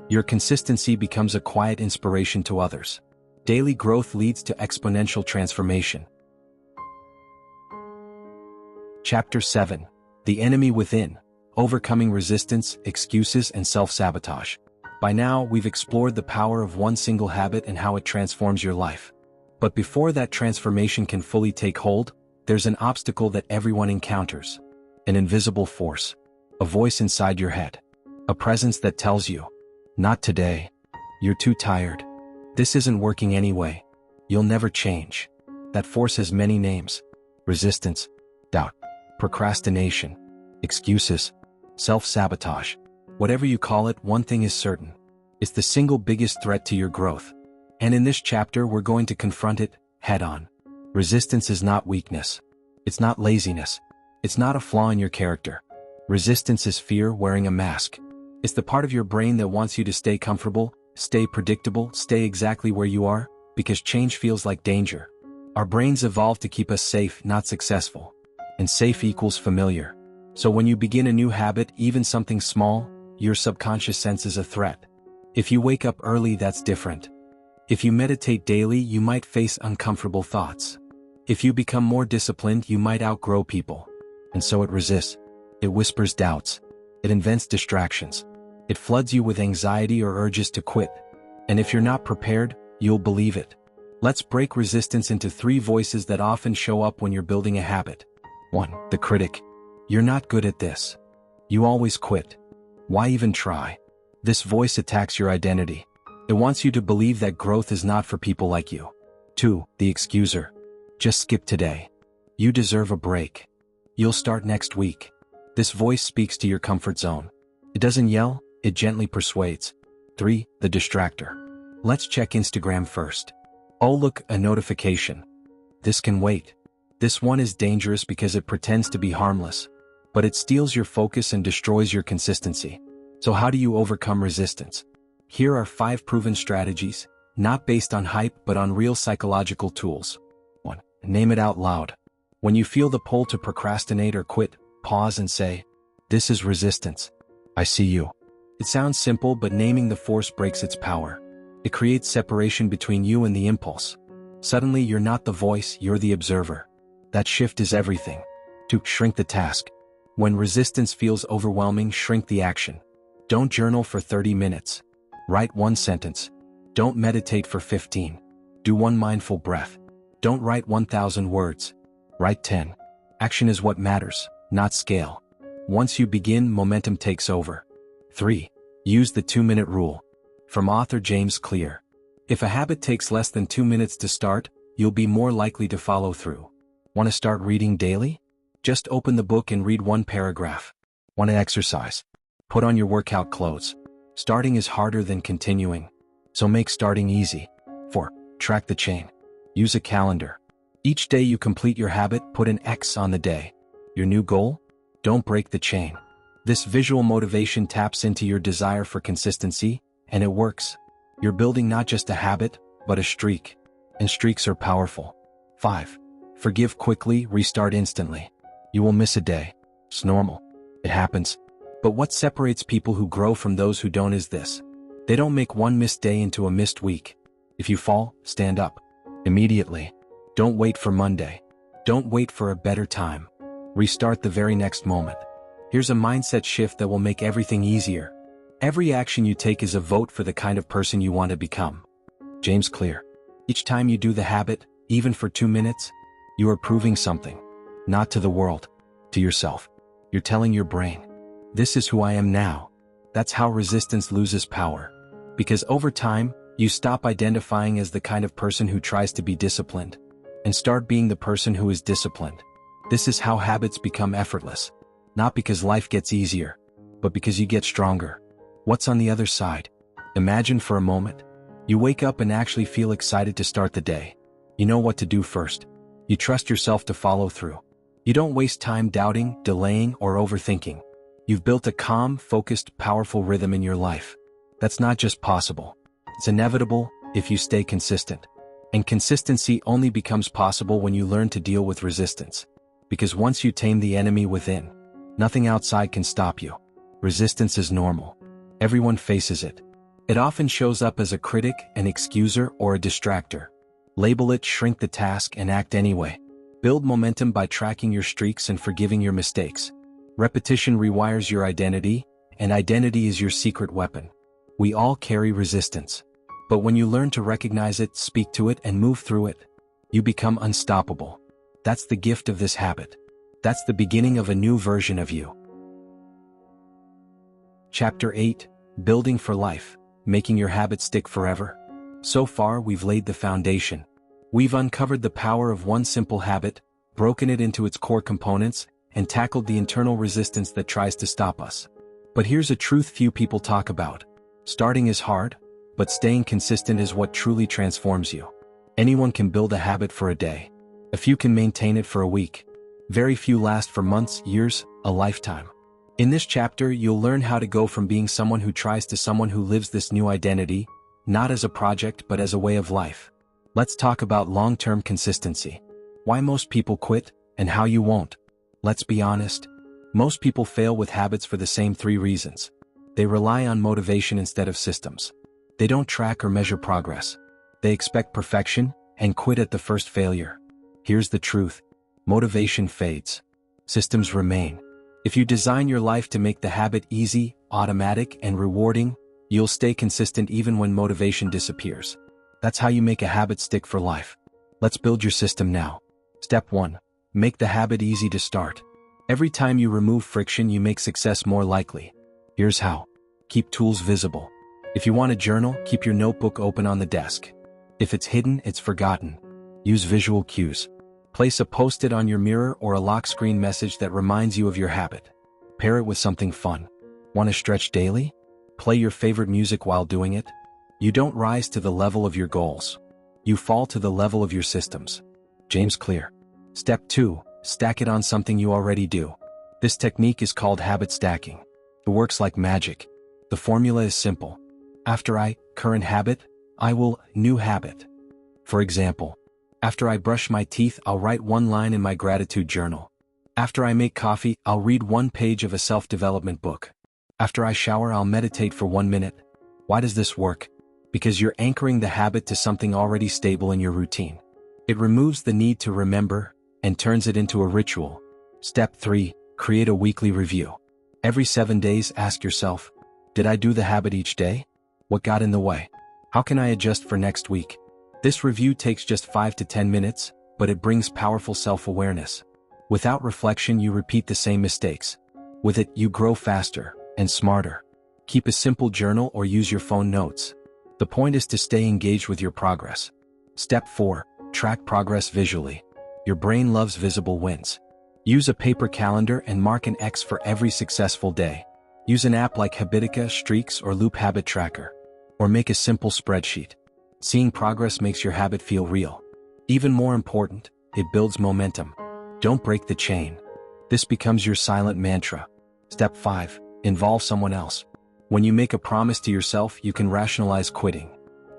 Your consistency becomes a quiet inspiration to others. Daily growth leads to exponential transformation. Chapter 7. The Enemy Within. Overcoming resistance, excuses, and self-sabotage. By now, we've explored the power of one single habit and how it transforms your life. But before that transformation can fully take hold, there's an obstacle that everyone encounters. An invisible force. A voice inside your head. A presence that tells you, "Not today. You're too tired. This isn't working anyway. You'll never change." That force has many names. Resistance, doubt, procrastination, excuses, self-sabotage. Whatever you call it, one thing is certain. It's the single biggest threat to your growth. And in this chapter, we're going to confront it head-on. Resistance is not weakness. It's not laziness. It's not a flaw in your character. Resistance is fear wearing a mask. It's the part of your brain that wants you to stay comfortable, stay predictable, stay exactly where you are, because change feels like danger. Our brains evolved to keep us safe, not successful. And safe equals familiar. So when you begin a new habit, even something small, your subconscious senses a threat. If you wake up early, that's different. If you meditate daily, you might face uncomfortable thoughts. If you become more disciplined, you might outgrow people. And so it resists. It whispers doubts. It invents distractions. It floods you with anxiety or urges to quit. And if you're not prepared, you'll believe it. Let's break resistance into 3 voices that often show up when you're building a habit. 1. The critic. You're not good at this. You always quit. Why even try? This voice attacks your identity. It wants you to believe that growth is not for people like you. 2. The excuser. Just skip today. You deserve a break. You'll start next week. This voice speaks to your comfort zone. It doesn't yell, it gently persuades. 3. The distractor. Let's check Instagram first. Oh look, a notification. This can wait. This one is dangerous because it pretends to be harmless. But it steals your focus and destroys your consistency. So how do you overcome resistance? Here are 5 proven strategies, not based on hype but on real psychological tools. 1. Name it out loud. When you feel the pull to procrastinate or quit, pause and say, "This is resistance. I see you." It sounds simple, but naming the force breaks its power. It creates separation between you and the impulse. Suddenly you're not the voice, you're the observer. That shift is everything. 2. Shrink the task. When resistance feels overwhelming, shrink the action. Don't journal for 30 minutes. Write 1 sentence. Don't meditate for 15. Do 1 mindful breath. Don't write 1,000 words. Write 10. Action is what matters, not scale. Once you begin, momentum takes over. 3. Use the 2-minute rule. From author James Clear. If a habit takes less than 2 minutes to start, you'll be more likely to follow through. Want to start reading daily? Just open the book and read 1 paragraph. Want to exercise? Put on your workout clothes. Starting is harder than continuing. So make starting easy. 4. Track the chain. Use a calendar. Each day you complete your habit, put an X on the day. Your new goal? Don't break the chain. This visual motivation taps into your desire for consistency, and it works. You're building not just a habit, but a streak. And streaks are powerful. 5. Forgive quickly, restart instantly. You will miss a day. It's normal. It happens. But what separates people who grow from those who don't is this. They don't make 1 missed day into a missed week. If you fall, stand up. Immediately. Don't wait for Monday. Don't wait for a better time. Restart the very next moment. Here's a mindset shift that will make everything easier. Every action you take is a vote for the kind of person you want to become. James Clear. Each time you do the habit, even for 2 minutes, you are proving something. Not to the world, to yourself. You're telling your brain, "This is who I am now." That's how resistance loses power. Because over time, you stop identifying as the kind of person who tries to be disciplined, and start being the person who is disciplined. This is how habits become effortless. Not because life gets easier, but because you get stronger. What's on the other side? Imagine for a moment. You wake up and actually feel excited to start the day. You know what to do first. You trust yourself to follow through. You don't waste time doubting, delaying, or overthinking. You've built a calm, focused, powerful rhythm in your life. That's not just possible. It's inevitable if you stay consistent. And consistency only becomes possible when you learn to deal with resistance. Because once you tame the enemy within, nothing outside can stop you. Resistance is normal. Everyone faces it. It often shows up as a critic, an excuser, or a distractor. Label it, shrink the task, and act anyway. Build momentum by tracking your streaks and forgiving your mistakes. Repetition rewires your identity, and identity is your secret weapon. We all carry resistance. But when you learn to recognize it, speak to it, and move through it, you become unstoppable. That's the gift of this habit. That's the beginning of a new version of you. Chapter 8: Building for Life, Making Your Habit Stick Forever. So far, we've laid the foundation. We've uncovered the power of one simple habit, broken it into its core components, and tackled the internal resistance that tries to stop us. But here's a truth few people talk about. Starting is hard, but staying consistent is what truly transforms you. Anyone can build a habit for a day. A few can maintain it for a week. Very few last for months, years, a lifetime. In this chapter, you'll learn how to go from being someone who tries to someone who lives this new identity, not as a project but as a way of life. Let's talk about long-term consistency. Why most people quit, and how you won't. Let's be honest. Most people fail with habits for the same 3 reasons. They rely on motivation instead of systems. They don't track or measure progress. They expect perfection, and quit at the first failure. Here's the truth. Motivation fades. Systems remain. If you design your life to make the habit easy, automatic, and rewarding, you'll stay consistent even when motivation disappears. That's how you make a habit stick for life. Let's build your system now. Step 1. Make the habit easy to start. Every time you remove friction, you make success more likely. Here's how. Keep tools visible. If you want a journal, keep your notebook open on the desk. If it's hidden, it's forgotten. Use visual cues. Place a post-it on your mirror or a lock screen message that reminds you of your habit. Pair it with something fun. Want to stretch daily? Play your favorite music while doing it. You don't rise to the level of your goals. You fall to the level of your systems. James Clear. Step 2. Stack it on something you already do. This technique is called habit stacking. It works like magic. The formula is simple. After I, current habit, I will, new habit. For example, after I brush my teeth, I'll write 1 line in my gratitude journal. After I make coffee, I'll read 1 page of a self-development book. After I shower, I'll meditate for 1 minute. Why does this work? Because you're anchoring the habit to something already stable in your routine. It removes the need to remember and turns it into a ritual. Step 3. Create a weekly review. Every 7 days, ask yourself, did I do the habit each day? What got in the way? How can I adjust for next week? This review takes just 5 to 10 minutes, but it brings powerful self-awareness. Without reflection, you repeat the same mistakes. With it, you grow faster and smarter. Keep a simple journal or use your phone notes. The point is to stay engaged with your progress. Step 4. Track progress visually. Your brain loves visible wins. Use a paper calendar and mark an X for every successful day. Use an app like Habitica, Streaks, or Loop Habit Tracker. Or make a simple spreadsheet. Seeing progress makes your habit feel real. Even more important, it builds momentum. Don't break the chain. This becomes your silent mantra. Step 5. Involve someone else. When you make a promise to yourself, you can rationalize quitting.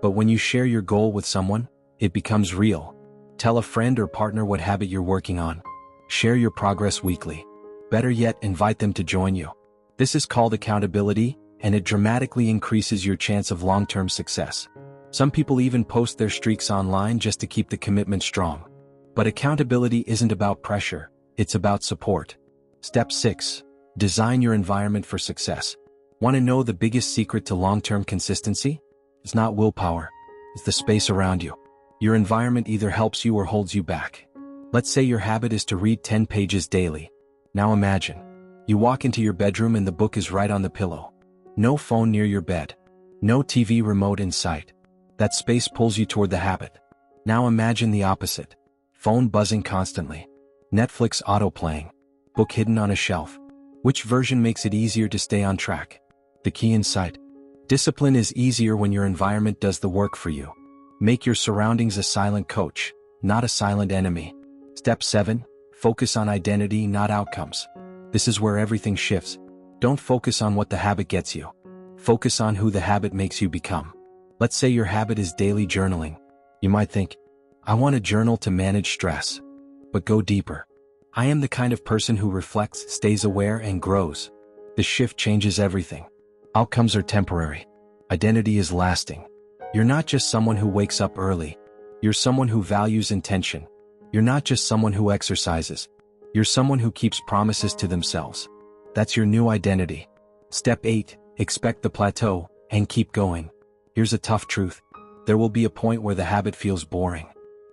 But when you share your goal with someone, it becomes real. Tell a friend or partner what habit you're working on. Share your progress weekly. Better yet, invite them to join you. This is called accountability, and it dramatically increases your chance of long-term success. Some people even post their streaks online just to keep the commitment strong. But accountability isn't about pressure, it's about support. Step 6. Design your environment for success. Want to know the biggest secret to long-term consistency? It's not willpower, it's the space around you. Your environment either helps you or holds you back. Let's say your habit is to read 10 pages daily. Now imagine. You walk into your bedroom and the book is right on the pillow. No phone near your bed. No TV remote in sight. That space pulls you toward the habit. Now imagine the opposite. Phone buzzing constantly. Netflix auto-playing. Book hidden on a shelf. Which version makes it easier to stay on track? The key in sight. Discipline is easier when your environment does the work for you. Make your surroundings a silent coach, not a silent enemy. Step 7. Focus on identity, not outcomes. This is where everything shifts. Don't focus on what the habit gets you. Focus on who the habit makes you become. Let's say your habit is daily journaling. You might think, I want a journal to manage stress. But go deeper. I am the kind of person who reflects, stays aware, and grows. This shift changes everything. Outcomes are temporary. Identity is lasting. You're not just someone who wakes up early. You're someone who values intention. You're not just someone who exercises. You're someone who keeps promises to themselves. That's your new identity. Step 8. Expect the plateau, and keep going. Here's a tough truth. There will be a point where the habit feels boring,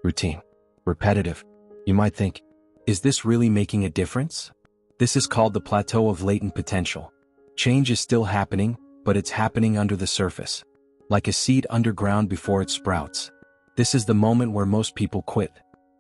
routine, repetitive. You might think, is this really making a difference? This is called the plateau of latent potential. Change is still happening, but it's happening under the surface. Like a seed underground before it sprouts. This is the moment where most people quit.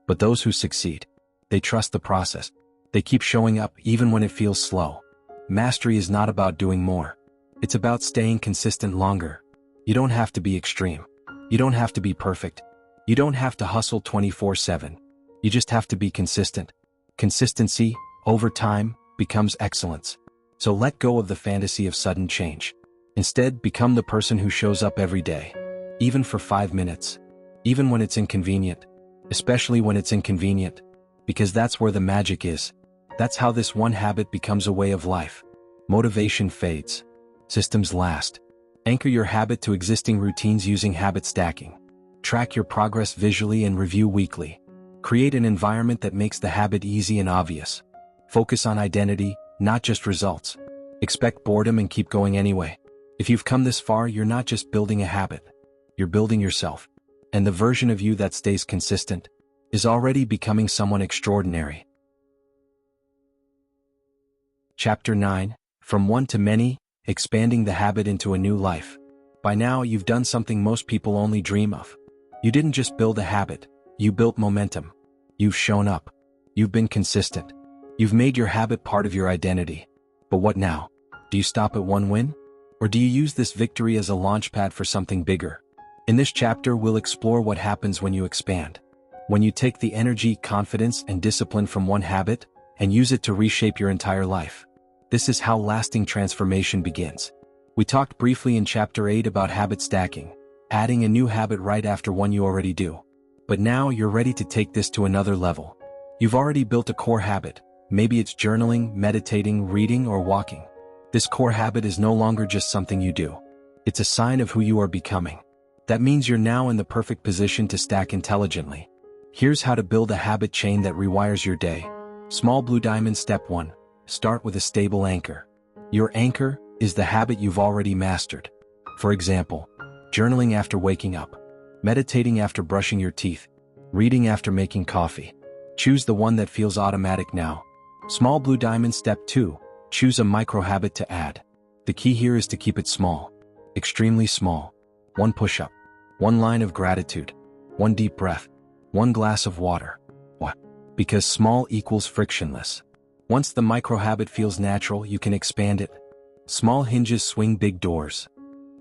But those who succeed, they trust the process. They keep showing up even when it feels slow. Mastery is not about doing more. It's about staying consistent longer. You don't have to be extreme. You don't have to be perfect. You don't have to hustle 24/7. You just have to be consistent. Consistency, over time, becomes excellence. So let go of the fantasy of sudden change. Instead, become the person who shows up every day. Even for 5 minutes. Even when it's inconvenient. Especially when it's inconvenient. Because that's where the magic is. That's how this one habit becomes a way of life. Motivation fades. Systems last. Anchor your habit to existing routines using habit stacking. Track your progress visually and review weekly. Create an environment that makes the habit easy and obvious. Focus on identity, not just results. Expect boredom and keep going anyway. If you've come this far, you're not just building a habit. You're building yourself. And the version of you that stays consistent is already becoming someone extraordinary. Chapter 9, From One to Many, Expanding the Habit into a New Life. By now, you've done something most people only dream of. You didn't just build a habit, you built momentum. You've shown up. You've been consistent. You've made your habit part of your identity. But what now? Do you stop at one win? Or do you use this victory as a launchpad for something bigger? In this chapter, we'll explore what happens when you expand. When you take the energy, confidence, and discipline from one habit and use it to reshape your entire life. This is how lasting transformation begins. We talked briefly in Chapter 8 about habit stacking, adding a new habit right after one you already do. But now you're ready to take this to another level. You've already built a core habit. Maybe it's journaling, meditating, reading, or walking. This core habit is no longer just something you do. It's a sign of who you are becoming. That means you're now in the perfect position to stack intelligently. Here's how to build a habit chain that rewires your day. Small blue diamond. Step 1. Start with a stable anchor. Your anchor is the habit you've already mastered. For example, journaling after waking up, meditating after brushing your teeth, reading after making coffee. Choose the one that feels automatic now. Small blue diamond. Step 2. Choose a micro habit to add. The key here is to keep it small. Extremely small. 1 push-up. 1 line of gratitude. 1 deep breath. 1 glass of water. What? Because small equals frictionless. Once the micro habit feels natural, you can expand it. Small hinges swing big doors.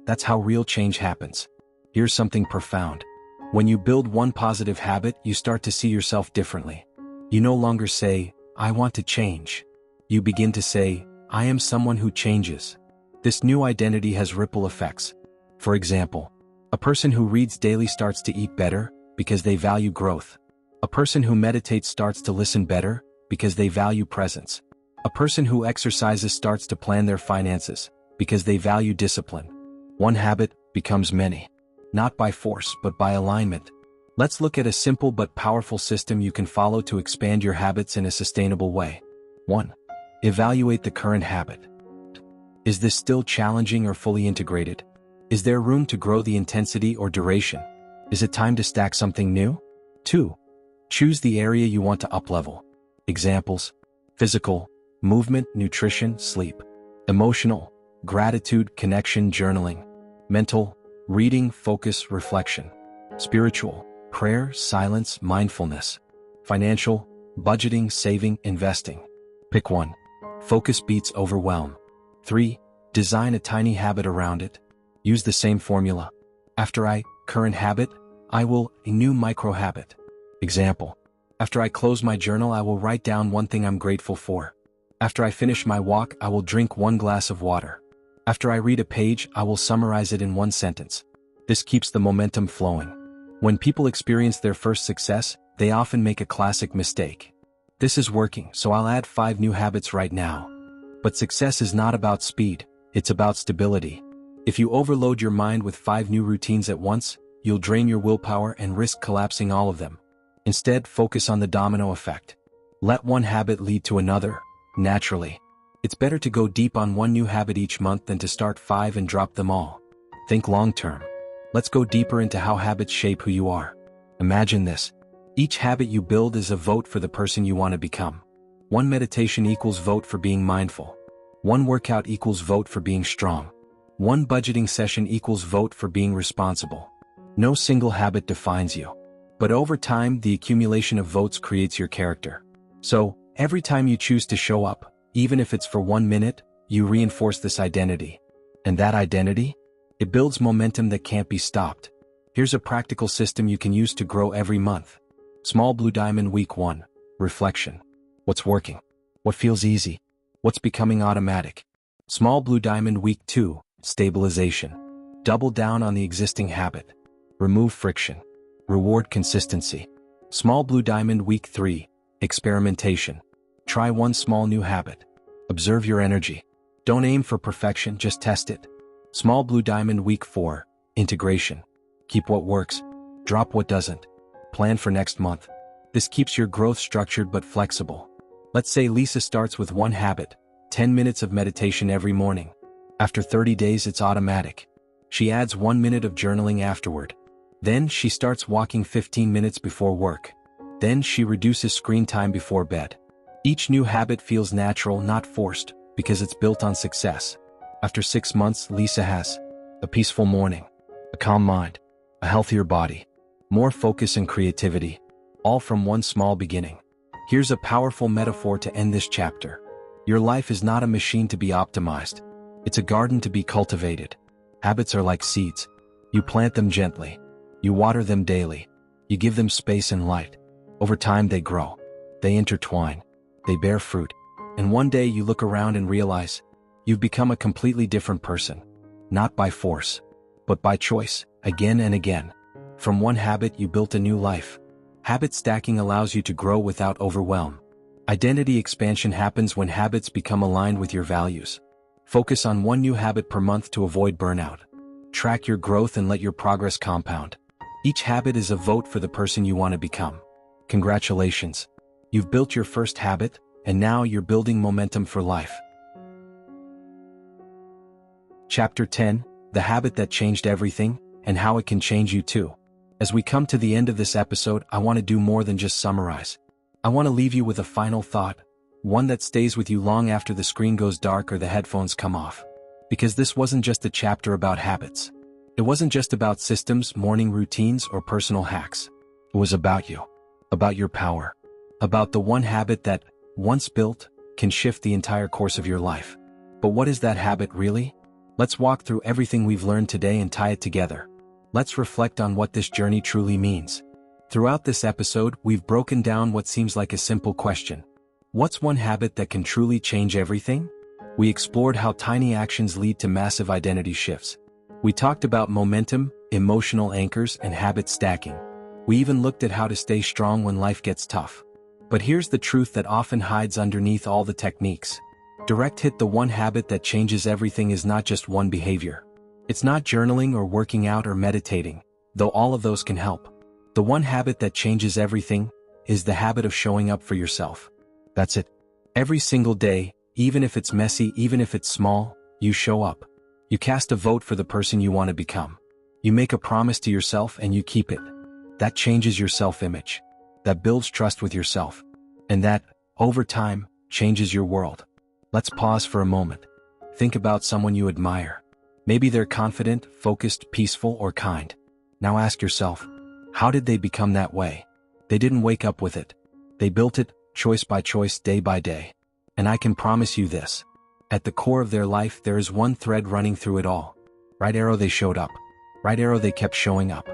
That's how real change happens. Here's something profound. When you build one positive habit, you start to see yourself differently. You no longer say, I want to change. You begin to say, I am someone who changes. This new identity has ripple effects. For example, a person who reads daily starts to eat better because they value growth. A person who meditates starts to listen better because they value presence. A person who exercises starts to plan their finances because they value discipline. One habit becomes many. Not by force, but by alignment. Let's look at a simple but powerful system you can follow to expand your habits in a sustainable way. 1. Evaluate the current habit. Is this still challenging or fully integrated? Is there room to grow the intensity or duration? Is it time to stack something new? 2. Choose the area you want to uplevel. Examples: physical, movement, nutrition, sleep. Emotional, gratitude, connection, journaling. Mental, reading, focus, reflection. Spiritual, prayer, silence, mindfulness. Financial, budgeting, saving, investing. Pick one. Focus beats overwhelm. 3. Design a tiny habit around it. Use the same formula. After I, current habit, I will, a new micro habit. Example: after I close my journal, I will write down one thing I'm grateful for. After I finish my walk, I will drink 1 glass of water. After I read a page, I will summarize it in 1 sentence. This keeps the momentum flowing. When people experience their first success, they often make a classic mistake. This is working, so I'll add 5 new habits right now. But success is not about speed, it's about stability. If you overload your mind with 5 new routines at once, you'll drain your willpower and risk collapsing all of them. Instead, focus on the domino effect. Let one habit lead to another, naturally. It's better to go deep on one new habit each month than to start 5 and drop them all. Think long-term. Let's go deeper into how habits shape who you are. Imagine this. Each habit you build is a vote for the person you want to become. One meditation equals vote for being mindful. One workout equals vote for being strong. One budgeting session equals vote for being responsible. No single habit defines you. But over time, the accumulation of votes creates your character. So, every time you choose to show up, even if it's for 1 minute, you reinforce this identity. And that identity? It builds momentum that can't be stopped. Here's a practical system you can use to grow every month. Small Blue Diamond Week 1. Reflection. What's working? What feels easy? What's becoming automatic? Small Blue Diamond Week 2. Stabilization. Double down on the existing habit. Remove friction. Reward consistency. Small Blue Diamond Week 3. Experimentation. Try one small new habit. Observe your energy. Don't aim for perfection, just test it. Small Blue Diamond Week 4. Integration. Keep what works. Drop what doesn't. Plan for next month. This keeps your growth structured but flexible. Let's say Lisa starts with one habit, 10 minutes of meditation every morning. After 30 days, it's automatic. She adds 1 minute of journaling afterward. Then she starts walking 15 minutes before work. Then she reduces screen time before bed. Each new habit feels natural, not forced, because it's built on success. After 6 months, Lisa has a peaceful morning, a calm mind, a healthier body, more focus and creativity, all from one small beginning. Here's a powerful metaphor to end this chapter. Your life is not a machine to be optimized. It's a garden to be cultivated. Habits are like seeds. You plant them gently. You water them daily. You give them space and light. Over time they grow. They intertwine. They bear fruit. And one day you look around and realize you've become a completely different person. Not by force, but by choice, again and again. From one habit you built a new life. Habit stacking allows you to grow without overwhelm. Identity expansion happens when habits become aligned with your values. Focus on one new habit per month to avoid burnout. Track your growth and let your progress compound. Each habit is a vote for the person you want to become. Congratulations. You've built your first habit, and now you're building momentum for life. Chapter 10, The Habit That Changed Everything, and How It Can Change You Too. As we come to the end of this episode, I want to do more than just summarize. I want to leave you with a final thought, one that stays with you long after the screen goes dark or the headphones come off. Because this wasn't just a chapter about habits. It wasn't just about systems, morning routines, or personal hacks. It was about you. About your power. About the one habit that, once built, can shift the entire course of your life. But what is that habit really? Let's walk through everything we've learned today and tie it together. Let's reflect on what this journey truly means. Throughout this episode, we've broken down what seems like a simple question. What's one habit that can truly change everything? We explored how tiny actions lead to massive identity shifts. We talked about momentum, emotional anchors, and habit stacking. We even looked at how to stay strong when life gets tough. But here's the truth that often hides underneath all the techniques. Direct hit: the one habit that changes everything is not just one behavior. It's not journaling or working out or meditating, though all of those can help. The one habit that changes everything is the habit of showing up for yourself. That's it. Every single day, even if it's messy, even if it's small, you show up. You cast a vote for the person you want to become. You make a promise to yourself and you keep it. That changes your self-image. That builds trust with yourself. And that, over time, changes your world. Let's pause for a moment. Think about someone you admire. Maybe they're confident, focused, peaceful, or kind. Now ask yourself, how did they become that way? They didn't wake up with it. They built it, choice by choice, day by day. And I can promise you this. At the core of their life there is one thread running through it all. Right arrow, they showed up. Right arrow, they kept showing up.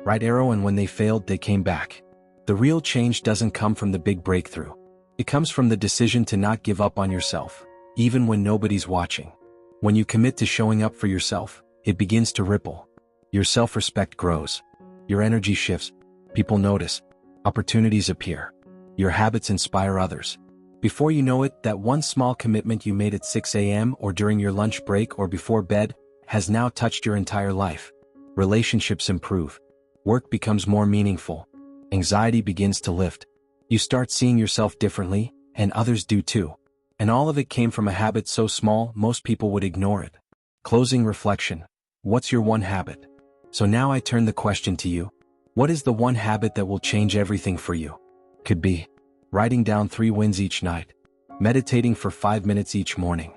Right arrow, and when they failed, they came back. The real change doesn't come from the big breakthrough. It comes from the decision to not give up on yourself, even when nobody's watching. When you commit to showing up for yourself, it begins to ripple. Your self-respect grows. Your energy shifts, people notice, opportunities appear. Your habits inspire others. Before you know it, that one small commitment you made at 6 a.m. or during your lunch break or before bed has now touched your entire life. Relationships improve. Work becomes more meaningful. Anxiety begins to lift. You start seeing yourself differently, and others do too. And all of it came from a habit so small most people would ignore it. Closing reflection. What's your one habit? So now I turn the question to you. What is the one habit that will change everything for you? Could be writing down 3 wins each night, meditating for 5 minutes each morning,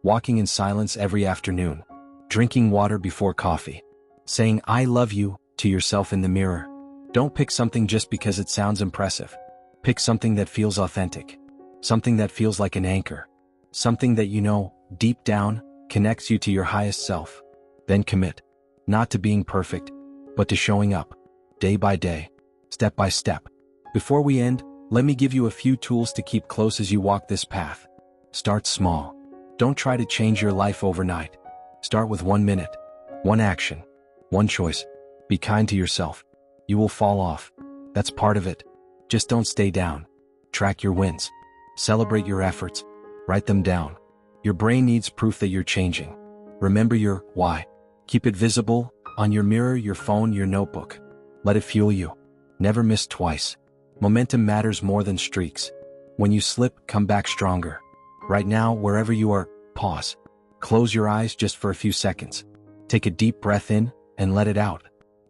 walking in silence every afternoon, drinking water before coffee, saying I love you to yourself in the mirror. Don't pick something just because it sounds impressive. Pick something that feels authentic, something that feels like an anchor, something that you know, deep down, connects you to your highest self. Then commit, not to being perfect, but to showing up, day by day, step by step. Before we end, let me give you a few tools to keep close as you walk this path. Start small. Don't try to change your life overnight. Start with 1 minute, 1 action, 1 choice. Be kind to yourself. You will fall off. That's part of it. Just don't stay down. Track your wins. Celebrate your efforts. Write them down. Your brain needs proof that you're changing. Remember your why. Keep it visible, on your mirror, your phone, your notebook. Let it fuel you. Never miss twice. Momentum matters more than streaks. When you slip, come back stronger. Right now, wherever you are, pause. Close your eyes just for a few seconds. Take a deep breath in and let it out.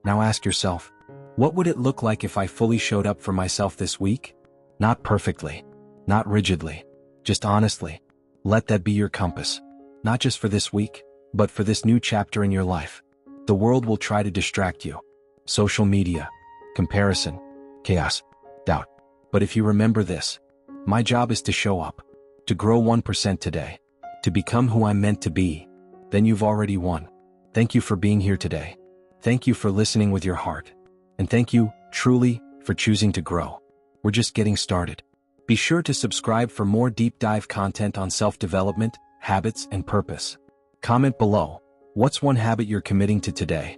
Now ask yourself, what would it look like if I fully showed up for myself this week? Not perfectly, not rigidly, just honestly. Let that be your compass. Not just for this week, but for this new chapter in your life. The world will try to distract you. Social media, comparison, chaos, doubt. But if you remember this, my job is to show up, to grow 1% today, to become who I'm meant to be, then you've already won. Thank you for being here today. Thank you for listening with your heart. And thank you, truly, for choosing to grow. We're just getting started. Be sure to subscribe for more deep dive content on self-development, habits, and purpose. Comment below, what's one habit you're committing to today?